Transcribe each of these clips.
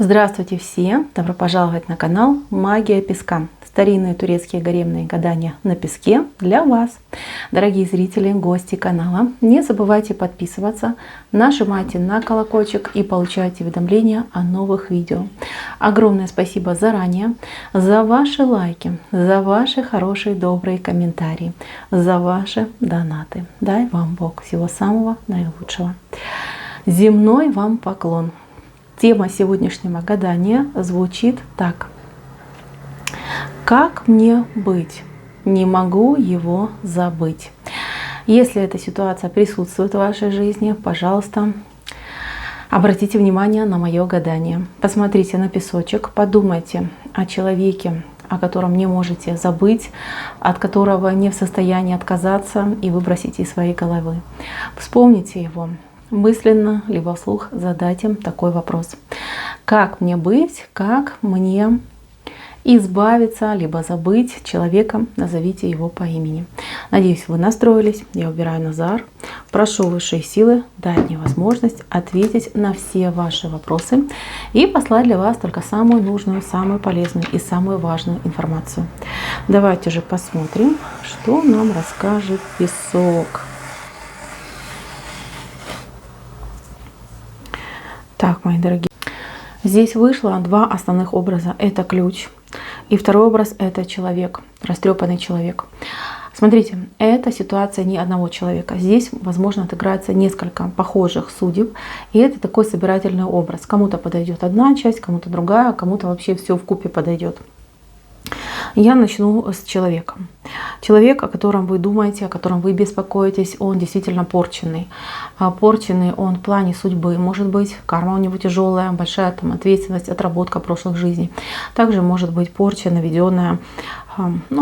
Здравствуйте все! Добро пожаловать на канал Магия Песка. Старинные турецкие гаремные гадания на песке для вас. Дорогие зрители, гости канала, не забывайте подписываться, нажимайте на колокольчик и получайте уведомления о новых видео. Огромное спасибо заранее за ваши лайки, за ваши хорошие добрые комментарии, за ваши донаты. Дай вам Бог всего самого наилучшего. Земной вам поклон. Тема сегодняшнего гадания звучит так. Как мне быть? Не могу его забыть. Если эта ситуация присутствует в вашей жизни, пожалуйста, обратите внимание на мое гадание. Посмотрите на песочек, подумайте о человеке, о котором не можете забыть, от которого не в состоянии отказаться и выбросить из своей головы. Вспомните его. Мысленно, либо вслух задать им такой вопрос. Как мне быть, как мне избавиться, либо забыть человека, назовите его по имени. Надеюсь, вы настроились. Я убираю Назар. Прошу высшие силы дать мне возможность ответить на все ваши вопросы и послать для вас только самую нужную, самую полезную и самую важную информацию. Давайте же посмотрим, что нам расскажет песок. Так, мои дорогие, здесь вышло два основных образа. Это ключ. И второй образ — это человек, растрепанный человек. Смотрите, это ситуация не одного человека. Здесь, возможно, отыграется несколько похожих судеб. И это такой собирательный образ. Кому-то подойдет одна часть, кому-то другая, кому-то вообще все вкупе подойдет. Я начну с человека. Человек, о котором вы думаете, о котором вы беспокоитесь, он действительно порченный. Порченный он в плане судьбы. Может быть, карма у него тяжелая, большая там ответственность, отработка прошлых жизней. Также может быть порча, наведенная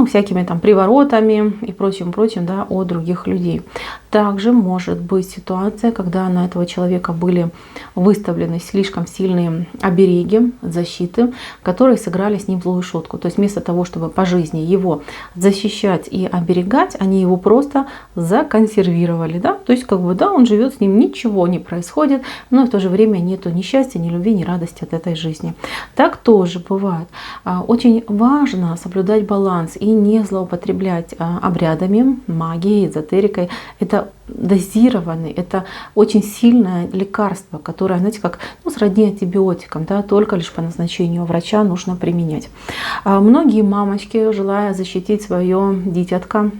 всякими там приворотами и прочим, да, от других людей. Также может быть ситуация, когда на этого человека были выставлены слишком сильные обереги, защиты, которые сыграли с ним злую шутку. То есть вместо того, чтобы по жизни его защищать и оберегать, они его просто законсервировали. Да? То есть он живет с ним, ничего не происходит, но в то же время нету ни счастья, ни любви, ни радости от этой жизни. Так тоже бывает. Очень важно соблюдать баланс и не злоупотреблять обрядами, магией, эзотерикой. Это дозированный, это очень сильное лекарство, которое, знаете, как сродни антибиотикам, да, только лишь по назначению врача нужно применять. Многие мамочки, желая защитить свое дитятко,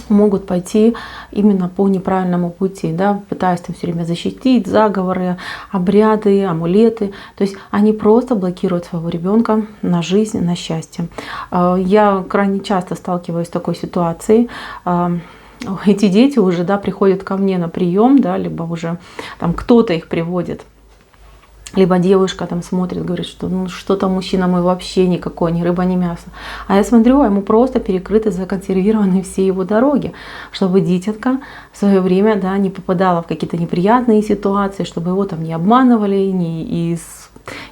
могут пойти именно по неправильному пути, да, пытаясь там все время защитить, заговоры, обряды, амулеты. То есть они просто блокируют своего ребенка на жизнь, на счастье. Я крайне часто сталкиваюсь с такой ситуацией. Эти дети уже, да, приходят ко мне на прием, да, либо уже там кто-то их приводит. Либо девушка там смотрит, говорит, что что-то мужчина мой вообще никакой, ни рыба, ни мясо. А я смотрю, ему просто перекрыты, законсервированы все его дороги, чтобы дитятка в свое время, да, не попадала в какие-то неприятные ситуации, чтобы его там не обманывали, не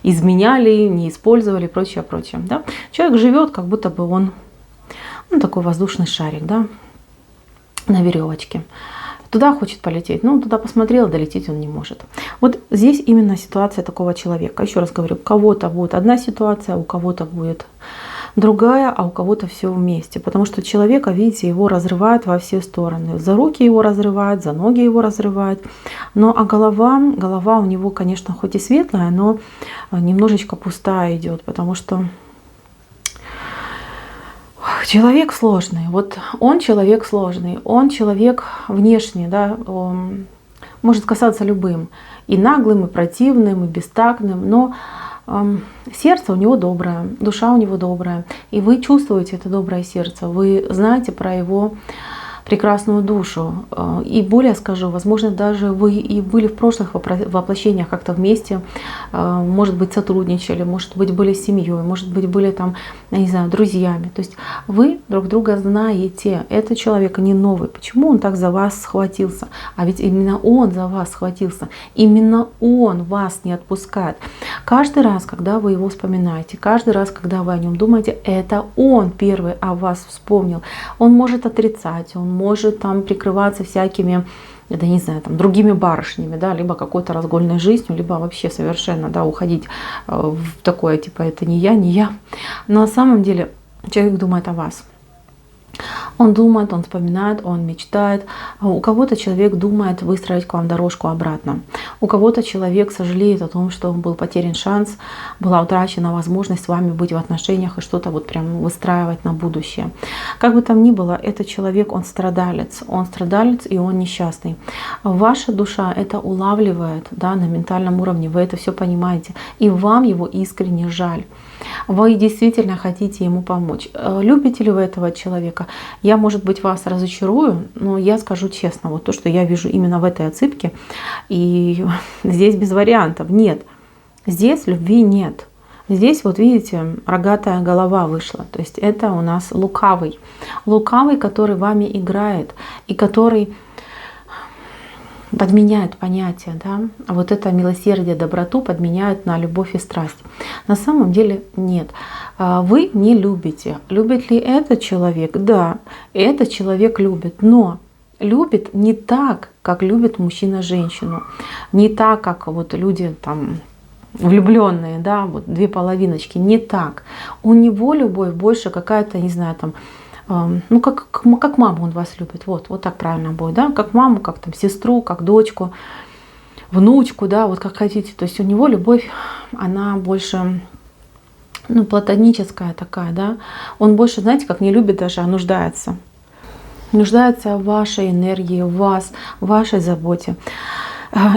изменяли, не использовали, прочее, прочее. Да. Человек живет, как будто бы он такой воздушный шарик, да, на веревочке. Туда хочет полететь, туда посмотрел, долететь он не может. Вот здесь именно ситуация такого человека. Еще раз говорю, у кого-то будет одна ситуация, у кого-то будет другая, а у кого-то все вместе. Потому что человека, видите, его разрывают во все стороны. За руки его разрывают, за ноги его разрывают. А голова у него, конечно, хоть и светлая, но немножечко пустая идет, потому что человек сложный. Вот он человек сложный, он человек внешний, да, он может касаться любым, и наглым, и противным, и бестактным, но сердце у него доброе, душа у него добрая, и вы чувствуете это доброе сердце, вы знаете про его прекрасную душу. И более скажу, возможно, даже вы и были в прошлых воплощениях как-то вместе, может быть, сотрудничали, может быть, были семьей, может быть, были там, я не знаю, друзьями. То есть вы друг друга знаете. Этот человек не новый. Почему он так за вас схватился? А ведь именно он за вас схватился. Именно он вас не отпускает. Каждый раз, когда вы его вспоминаете, каждый раз, когда вы о нем думаете, это он первый о вас вспомнил. Он может отрицать, он может там прикрываться всякими да, не знаю, там, другими барышнями, да, либо какой-то разгульной жизнью, либо вообще совершенно, да, уходить в такое, типа, это не я, не я. Но на самом деле человек думает о вас. Он думает, он вспоминает, он мечтает. У кого-то человек думает выстроить к вам дорожку обратно. У кого-то человек сожалеет о том, что был потерян шанс, была утрачена возможность с вами быть в отношениях и что-то вот прям выстраивать на будущее. Как бы там ни было, этот человек, он страдалец и он несчастный. Ваша душа это улавливает, да, на ментальном уровне, вы это все понимаете, и вам его искренне жаль. Вы действительно хотите ему помочь. Любите ли вы этого человека? Я, может быть, вас разочарую, но я скажу честно, вот то, что я вижу именно в этой отсыпке, и здесь без вариантов. Нет, здесь любви нет. Здесь, вот видите, рогатая голова вышла. То есть это у нас лукавый. Лукавый, который вами играет и который подменяют понятие, да, а вот это милосердие, доброту подменяют на любовь и страсть. На самом деле нет. Вы не любите. Любит ли этот человек? Да, этот человек любит, но любит не так, как любит мужчина женщину, не так, как вот люди там влюбленные, да, вот две половиночки, не так. У него любовь больше какая-то, не знаю, там, ну, как маму он вас любит, вот так правильно будет, да, как маму, как там сестру, как дочку, внучку, да, вот как хотите. То есть у него любовь, она больше, ну, платоническая такая, да. Он больше, знаете, как не любит даже, а нуждается. Нуждается в вашей энергии, в вас, в вашей заботе.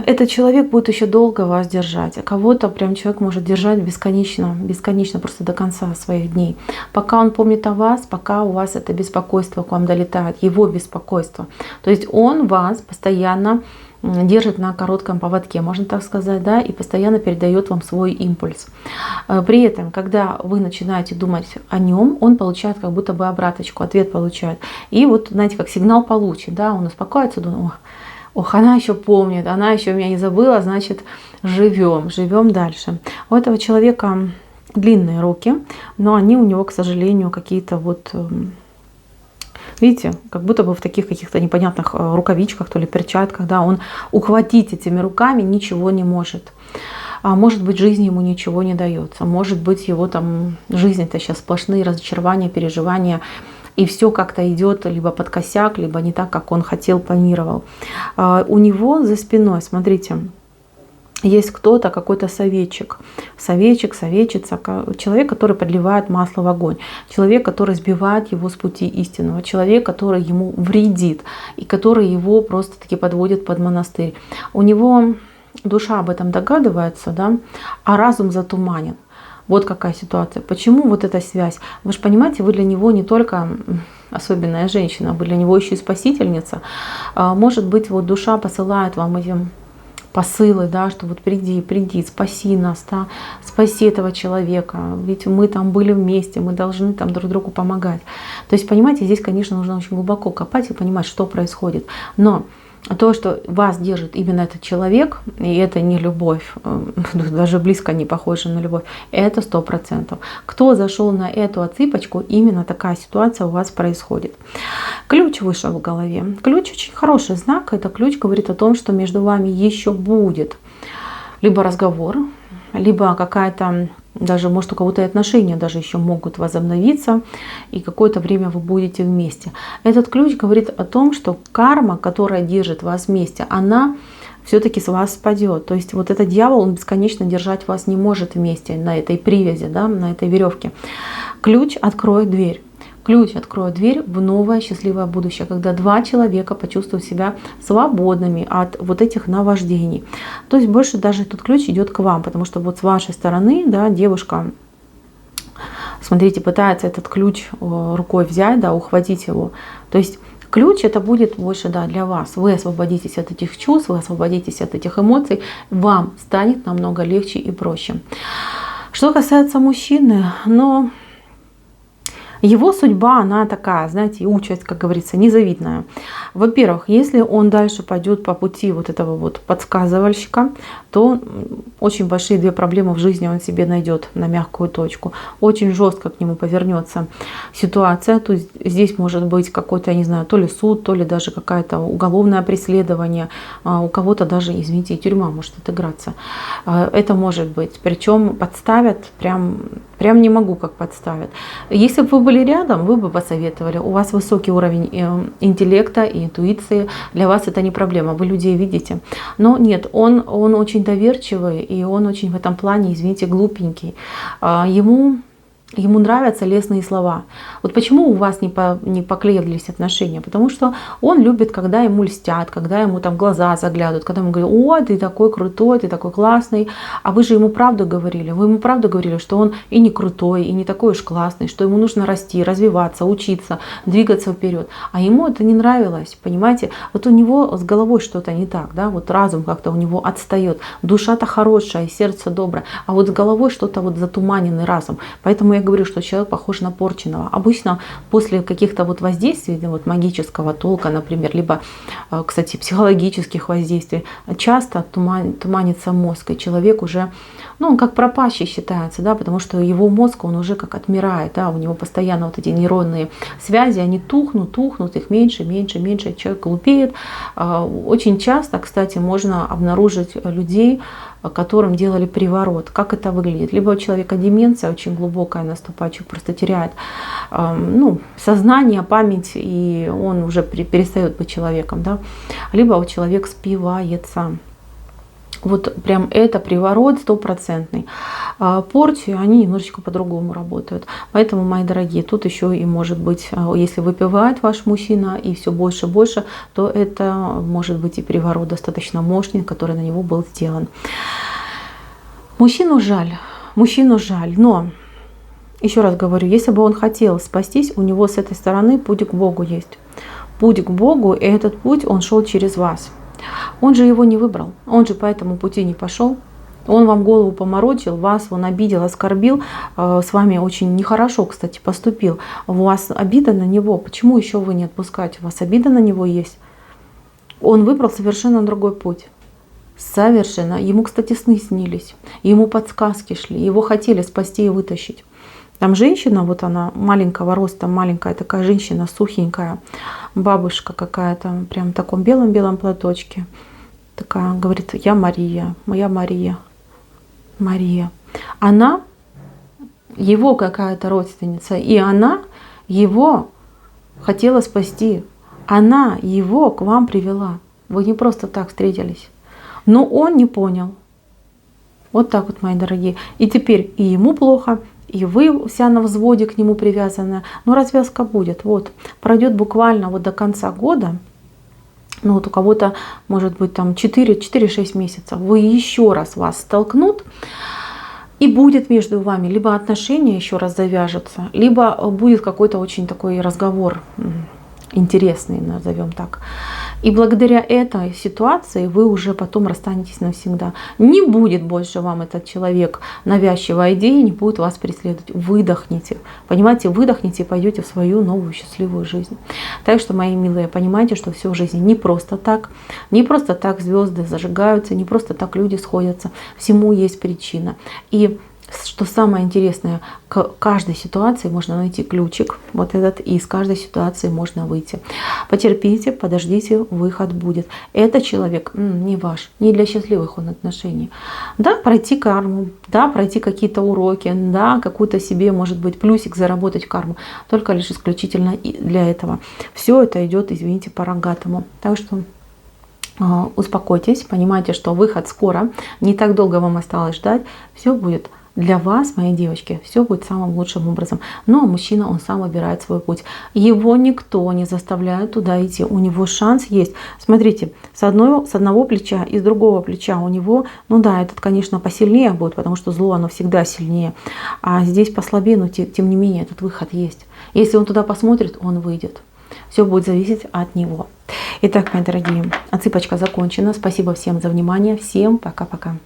Этот человек будет еще долго вас держать, а кого-то прям человек может держать бесконечно, бесконечно, просто до конца своих дней. Пока он помнит о вас, пока у вас это беспокойство к вам долетает, его беспокойство. То есть он вас постоянно держит на коротком поводке, можно так сказать, да, и постоянно передает вам свой импульс. При этом, когда вы начинаете думать о нем, он получает как будто бы обраточку, ответ получает. И вот, знаете, как сигнал получит, да, он успокоится, думает: ох, она еще помнит, она еще меня не забыла, значит, живем дальше. У этого человека длинные руки, но они у него, к сожалению, какие-то вот, видите, как будто бы в таких каких-то непонятных рукавичках, то ли перчатках, да, он ухватить этими руками ничего не может. А может быть, жизнь ему ничего не дается, может быть, его там жизнь это сейчас сплошные разочарования, переживания, и все как-то идет либо под косяк, либо не так, как он хотел, планировал. У него за спиной, смотрите, есть кто-то, какой-то советчик, советчица, человек, который подливает масло в огонь, человек, который сбивает его с пути истинного, человек, который ему вредит и который его просто-таки подводит под монастырь. У него душа об этом догадывается, да, а разум затуманен. Вот какая ситуация. Почему вот эта связь? Вы же понимаете, вы для него не только особенная женщина, вы для него еще и спасительница. Может быть, вот душа посылает вам эти посылы, да, что вот приди, спаси нас, да, спаси этого человека. Ведь мы там были вместе, мы должны там друг другу помогать. То есть, понимаете, здесь, конечно, нужно очень глубоко копать и понимать, что происходит. Но то, что вас держит именно этот человек, и это не любовь, даже близко не похоже на любовь, это 100%. Кто зашел на эту отсыпочку, именно такая ситуация у вас происходит. Ключ вышел в голове. Ключ очень хороший знак. Это ключ говорит о том, что между вами еще будет либо разговор, либо какая-то, даже может у кого-то и отношения даже еще могут возобновиться, и какое-то время вы будете вместе. Этот ключ говорит о том, что карма, которая держит вас вместе, она все-таки с вас спадет. То есть вот этот дьявол, он бесконечно держать вас не может вместе на этой привязи, да, на этой веревке. Ключ откроет дверь. Ключ откроет дверь в новое счастливое будущее, когда два человека почувствуют себя свободными от вот этих наваждений. То есть больше даже этот ключ идет к вам, потому что вот с вашей стороны, да, девушка, смотрите, пытается этот ключ рукой взять, да, ухватить его. То есть ключ это будет больше, да, для вас. Вы освободитесь от этих чувств, вы освободитесь от этих эмоций, вам станет намного легче и проще. Что касается мужчины, но его судьба, она такая, знаете, участь, как говорится, незавидная. Во-первых, если он дальше пойдет по пути вот этого вот подсказывальщика, то очень большие две проблемы в жизни он себе найдет на мягкую точку. Очень жестко к нему повернется ситуация. То есть здесь может быть какой-то, я не знаю, то ли суд, то ли даже какое-то уголовное преследование. У кого-то даже, извините, и тюрьма может отыграться. Это может быть. Причем подставят прям не могу, как подставят. Если бы вы были рядом, вы бы посоветовали. У вас высокий уровень интеллекта и интуиции. Для вас это не проблема. Вы людей видите. Но нет, он очень доверчивый, и он очень в этом плане, извините, глупенький. Ему нравятся лестные слова. Вот почему у вас не поклеились отношения? Потому что он любит, когда ему льстят, когда ему там глаза заглядывают, когда ему говорят: ой, ты такой крутой, ты такой классный. А вы же ему правду говорили. Вы ему правду говорили, что он и не крутой, и не такой уж классный, что ему нужно расти, развиваться, учиться, двигаться вперед. А ему это не нравилось, понимаете? Вот у него с головой что-то не так, да, вот разум как-то у него отстает. Душа-то хорошая, сердце доброе, а вот с головой что-то вот затуманенный разум. Поэтому я говорю, что человек похож на порченого. Обычно после каких-то вот воздействий, вот магического толка, например, либо, кстати, психологических воздействий, часто туманится мозг, и человек уже, он как пропащий считается, да, потому что его мозг, он уже как отмирает, да, у него постоянно вот эти нейронные связи, они тухнут, их меньше, человек глупеет. Очень часто, кстати, можно обнаружить людей, которым делали приворот. Как это выглядит? Либо у человека деменция очень глубокая наступает, человек просто теряет сознание, память, и он уже перестает быть человеком. Да? Либо у человека спивается. Вот прям это приворот стопроцентный. Порчи, они немножечко по-другому работают. Поэтому, мои дорогие, тут еще и может быть, если выпивает ваш мужчина и все больше и больше, то это может быть и приворот достаточно мощный, который на него был сделан. Мужчину жаль, но еще раз говорю, если бы он хотел спастись, у него с этой стороны путь к Богу есть. Путь к Богу, и этот путь, он шел через вас. Он же его не выбрал, он же по этому пути не пошел. Он вам голову поморочил, вас он обидел, оскорбил, с вами очень нехорошо, кстати, поступил. У вас обида на него, почему еще вы не отпускаете? У вас обида на него есть. Он выбрал совершенно другой путь. Совершенно. Ему, кстати, сны снились, ему подсказки шли, его хотели спасти и вытащить. Там женщина, вот она маленького роста, маленькая такая женщина, сухенькая, бабушка какая-то, прям в таком белом-белом платочке. Такая, говорит: я Мария, моя Мария. Мария. Она его какая-то родственница, и она его хотела спасти. Она его к вам привела. Вы не просто так встретились. Но он не понял. Вот так вот, мои дорогие. И теперь и ему плохо, и вы вся на взводе к нему привязаны. Но развязка будет. Вот. Пройдет буквально вот до конца года. Вот у кого-то может быть там 4-6 месяцев. Вы еще раз вас столкнут. И будет между вами либо отношения еще раз завяжутся, либо будет какой-то очень такой разговор интересный, назовем так. И благодаря этой ситуации вы уже потом расстанетесь навсегда. Не будет больше вам этот человек навязчивой идеи, не будет вас преследовать. Выдохните. Понимаете, выдохните и пойдете в свою новую счастливую жизнь. Так что, мои милые, понимаете, что все в жизни не просто так. Не просто так звезды зажигаются, не просто так люди сходятся. Всему есть причина. И что самое интересное, к каждой ситуации можно найти ключик, вот этот, и из каждой ситуации можно выйти. Потерпите, подождите, выход будет. Этот человек не ваш, не для счастливых он отношений. Да, пройти карму, да, пройти какие-то уроки, да, какую-то себе, может быть, плюсик заработать карму, только лишь исключительно для этого. Все это идет, извините, по рогатому. Так что успокойтесь, понимайте, что выход скоро, не так долго вам осталось ждать, все будет для вас, мои девочки, все будет самым лучшим образом. Ну а мужчина, он сам выбирает свой путь. Его никто не заставляет туда идти. У него шанс есть. Смотрите, с одного плеча и с другого плеча у него, ну да, этот, конечно, посильнее будет, потому что зло, оно всегда сильнее. А здесь послабее, но тем не менее этот выход есть. Если он туда посмотрит, он выйдет. Все будет зависеть от него. Итак, мои дорогие, отсыпочка закончена. Спасибо всем за внимание. Всем пока-пока.